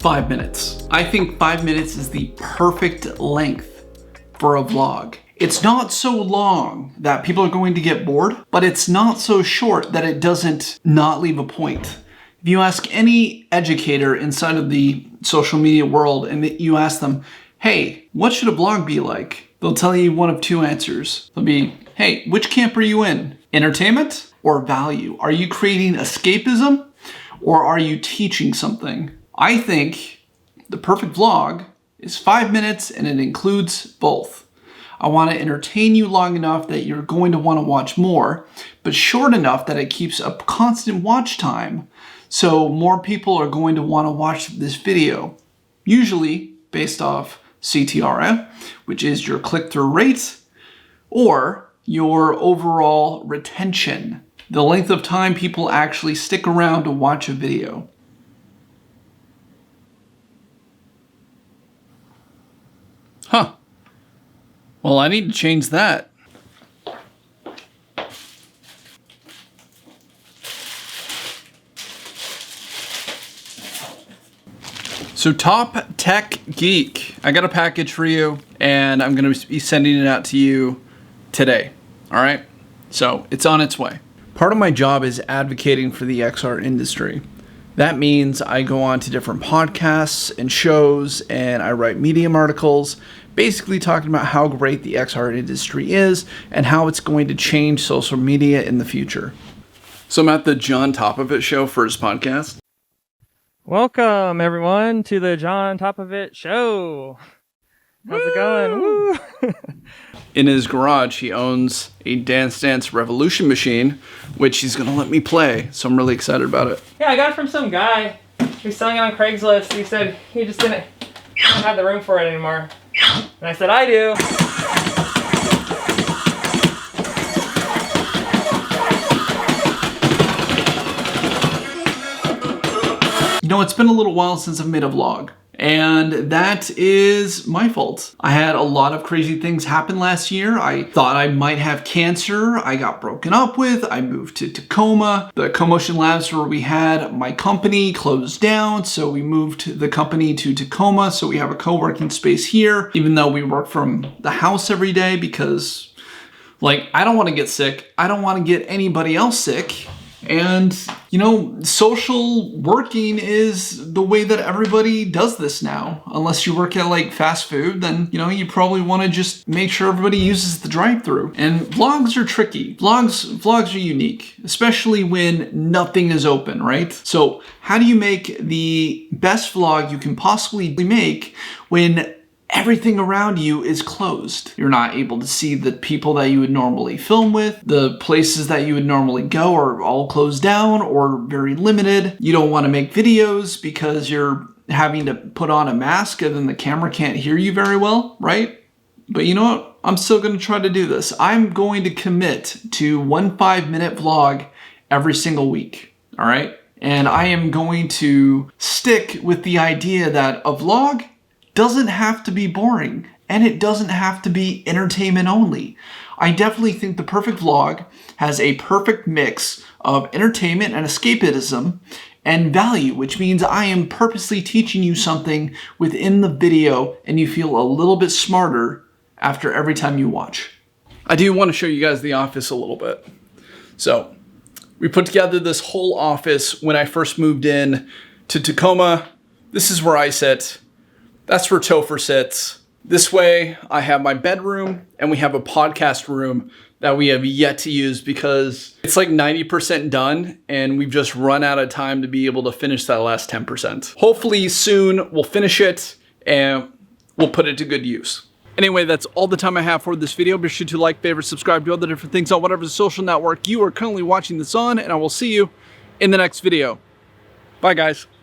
5 minutes. I think 5 minutes is the perfect length for a vlog. It's not so long that people are going to get bored, but it's not so short that it doesn't not leave a point. If you ask any educator inside of the social media world and you ask them, hey, what should a vlog be like? They'll tell you one of two answers. They'll be, hey, which camp are you in? Entertainment or value? Are you creating escapism or are you teaching something? I think the perfect vlog is 5 minutes and it includes both. I want to entertain you long enough that you're going to want to watch more, but short enough that it keeps a constant watch time. So more people are going to want to watch this video, usually based off CTRF, which is your click-through rate, or your overall retention, the length of time people actually stick around to watch a video. Huh. Well, I need to change that. So Top Tech Geek, I got a package for you and I'm gonna be sending it out to you today, all right? So it's on its way. Part of my job is advocating for the XR industry. That means I go on to different podcasts and shows and I write Medium articles, basically talking about how great the XR industry is and how it's going to change social media in the future. So I'm at the John Topovit show for his podcast. Welcome everyone to the John Topovit show. How's it going? Woo! In his garage, he owns a Dance Dance Revolution machine, which he's gonna let me play. So I'm really excited about it. Yeah, I got it from some guy who's selling it on Craigslist. He said he just didn't have the room for it anymore. And I said, I do. You know, it's been a little while since I've made a vlog, and that is my fault. I had a lot of crazy things happen last year. I thought I might have cancer. I got broken up with. I moved to Tacoma. The Co-Motion Labs where we had my company closed down, so we moved the company to Tacoma, so we have a co-working space here, even though we work from the house every day because, like, I don't want to get sick. I don't want to get anybody else sick. And, you know, social working is the way that everybody does this now. Unless you work at like fast food, then, you know, you probably want to just make sure everybody uses the drive-thru. And vlogs are tricky. Vlogs are unique, especially when nothing is open, right? So how do you make the best vlog you can possibly make when everything around you is closed? You're not able to see the people that you would normally film with. The places that you would normally go are all closed down or very limited. You don't want to make videos because you're having to put on a mask and then the camera can't hear you very well, right? But you know what? I'm still going to try to do this. I'm going to commit to one 5-minute vlog every single week, all right? And I am going to stick with the idea that a vlog doesn't have to be boring, and it doesn't have to be entertainment only. I definitely think the perfect vlog has a perfect mix of entertainment and escapism and value, which means I am purposely teaching you something within the video and you feel a little bit smarter after every time you watch. I do want to show you guys the office a little bit. So we put together this whole office when I first moved in to Tacoma. This is where I sit. That's where Topher sits. This way, I have my bedroom and we have a podcast room that we have yet to use because it's like 90% done and we've just run out of time to be able to finish that last 10%. Hopefully soon we'll finish it and we'll put it to good use. Anyway, that's all the time I have for this video. Be sure to like, favorite, subscribe, do other different things on whatever social network you are currently watching this on, and I will see you in the next video. Bye, guys.